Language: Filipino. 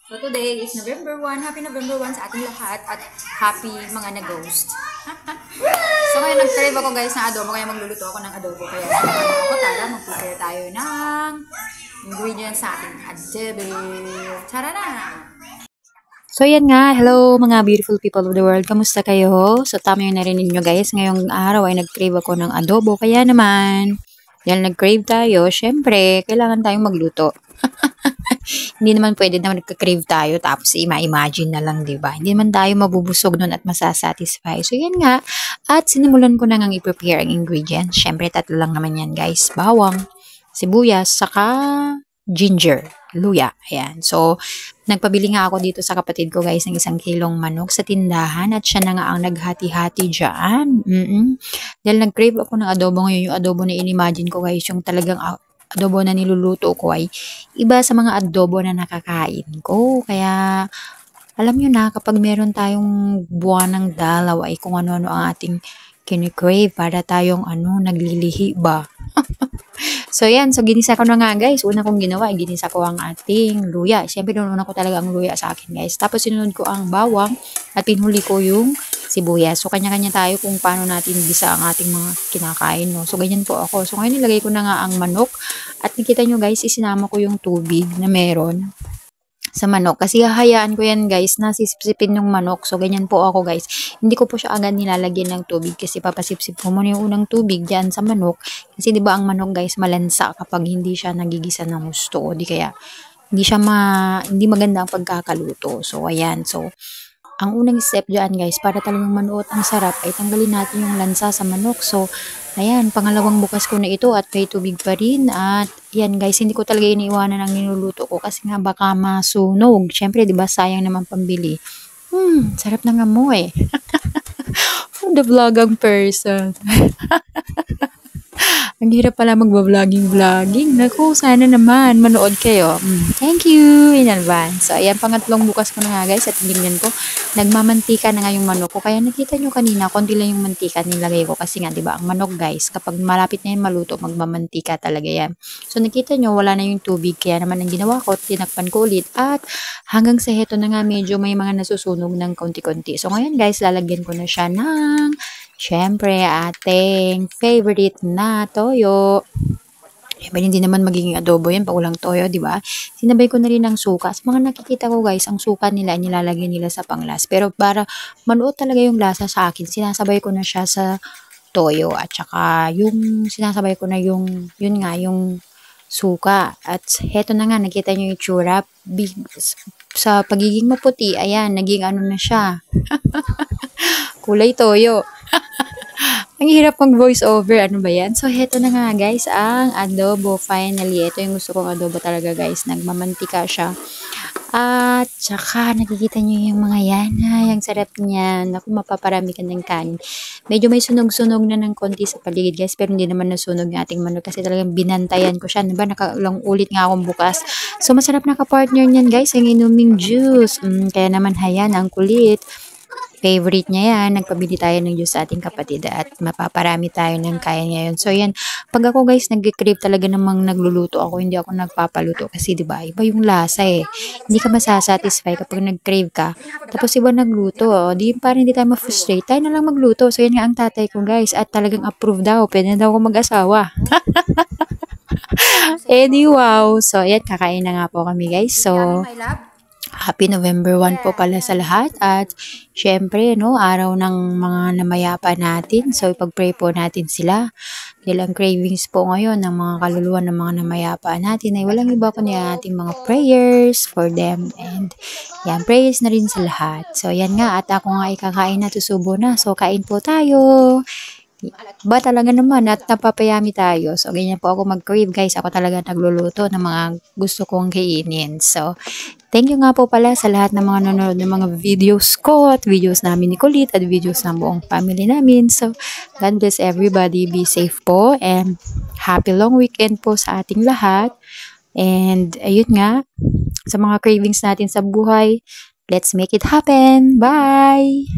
So today is November 1. Happy November 1 sa ating lahat at happy mga na-ghost. So ngayon nag-crave ako guys ng adobo kaya magluluto ako ng adobo. Kaya samahan ako, tara mag-prepare tayo ng ingredients sa ating adobo. Tara na! So yan nga, hello mga beautiful people of the world. Kamusta kayo? So tama yung narinig nyo guys. Ngayong araw ay nag-crave ako ng adobo. Kaya naman, dahil nag-crave tayo, syempre, kailangan tayong magluto. Hindi naman pwede na nagka-crave tayo tapos ima-imagine na lang, 'di ba? Hindi naman tayo mabubusog nun at masasatisfy. So yan nga, at sinimulan ko na ngang i-prepare ang ingredients. Syempre, tatlo lang naman yan, guys. Bawang, sibuyas, saka ginger, luya. Ayan. So, nagpabili nga ako dito sa kapatid ko, guys, ng 1 kilong manok sa tindahan at siya na nga ang naghati-hati dyan. Dahil nag-crave ako ng adobo ngayon, yung adobo na in-imagine ko, guys, yung talagang adobo na niluluto ko ay iba sa mga adobo na nakakain ko. Kaya, alam nyo na, kapag meron tayong buwan ng dalaw ay kung ano-ano ang ating kinikrave para tayong naglilihi ba. So, yan. So, ginisa ko na nga, guys. Una kong ginawa, ginisa ko ang ating luya. Siyempre, nununa ko talaga ang luya sa akin, guys. Tapos, sinunod ko ang bawang at pinhuli ko yung sibuyas. So, kanya-kanya tayo kung paano natin gisa ang ating mga kinakain, no? So, ganyan po ako. So, ngayon, nilagay ko na nga ang manok. At nakita nyo, guys, isinama ko yung tubig na meron sa manok. Kasi hahayaan ko yan, guys, na sisipsipin yung manok. So, ganyan po ako, guys. Hindi ko po siya agad nilalagyan ng tubig kasi papasipsip ko muna yung unang tubig dyan sa manok. Kasi, di ba, ang manok, guys, malansa kapag hindi siya nagigisa ng gusto. O di kaya, hindi maganda ang pagkakaluto. So, ayan. So, ang unang step dyan, guys, para talagang manuot ang sarap, ay tanggalin natin yung lansa sa manok. So, ayan, pangalawang bukas ko na ito at may tubig pa rin. At, yan, guys, hindi ko talaga iniiwanan ang niluluto ko kasi nga baka masunog. Siyempre, di ba, sayang naman pambili. Sarap na nga mo eh. For the vlogging person. Ang hirap pala mag-vlogging. Naku, sana naman manood kayo. Thank you in advance. So, ayan, pangatlong bukas ko na nga, guys. At tingnan ko, nagmamantika na nga yung manok ko. Kaya nakita nyo kanina, konti lang yung mantika nilagay ko. Kasi nga, diba, ang manok, guys, kapag malapit na yan maluto, magmamantika talaga yan. So, nakita nyo, wala na yung tubig. Kaya naman ang ginawa ko, tinakpan ko ulit. At hanggang sa heto na nga, medyo may mga nasusunog ng konti-konti. So, ngayon, guys, lalagyan ko na siya ng syempre, ating favorite na toyo. Syempre, hindi naman magiging adobo yan pag walang toyo, di ba? Sinabay ko na rin ang suka. Sa mga nakikita ko, guys, ang suka nila, nilalagay nila sa panglas. Pero para manuot talaga yung lasa sa akin, sinasabay ko na siya sa toyo. At saka, yung sinasabay ko na yung suka. At heto na nga, nakita nyo yung tsura. Sa pagiging maputi, ayan, naging na siya. Kulay toyo. Ang hirap mag voice over, ano ba yan? So, heto na nga guys, ang adobo. Finally, ito yung gusto kong adobo talaga guys. Nagmamantika siya. At, saka, nakikita nyo yung mga yan. Ay, ang sarap niyan. Naku, mapaparami ka ng kanin. Medyo may sunog-sunog na ng konti sa paligid guys, pero hindi naman nasunog yung ating manok kasi talagang binantayan ko siya. Diba? Nakaulang ulit nga akong bukas. So, masarap na ka-partner niyan guys, ang inuming juice. Kaya naman, hayan, ang kulit. Favorite niya yan. Nagpabili tayo ng juice sa ating kapatid at mapaparami tayo ng kaya ngayon. So, yan. Pag ako guys, nag-crave talaga namang nagluluto ako. Hindi ako nagpapaluto kasi diba, iba yung lasa eh. Hindi ka masasatisfy kapag nag-crave ka. Tapos iba nagluto. Di parang hindi tayo ma-frustrate. Tayo na lang magluto. So, yan nga ang tatay ko guys. At talagang approve daw. Pwede na daw ako mag-asawa. Wow. So, yan. Kakain na nga po kami guys. So, Happy November 1 po pala sa lahat at syempre araw ng mga namayapa natin, so ipag-pray po natin sila dahil ang cravings po ngayon ng mga kaluluwa ng mga namayapa natin ay walang iba kundi ating mga prayers for them and yan, prayers na rin sa lahat. So yan nga, at ako nga ikakain na, tusubo na, so kain po tayo. Ba talaga naman at napapayami tayo. So, ganyan po ako mag-crave guys. Ako talaga nagluluto ng mga gusto kong kainin. So, thank you nga po pala sa lahat ng mga nanonood ng mga videos ko at videos namin ni Kulit at videos ng buong family namin. So, God bless everybody. Be safe po and happy long weekend po sa ating lahat. And, ayun nga, sa mga cravings natin sa buhay, let's make it happen. Bye!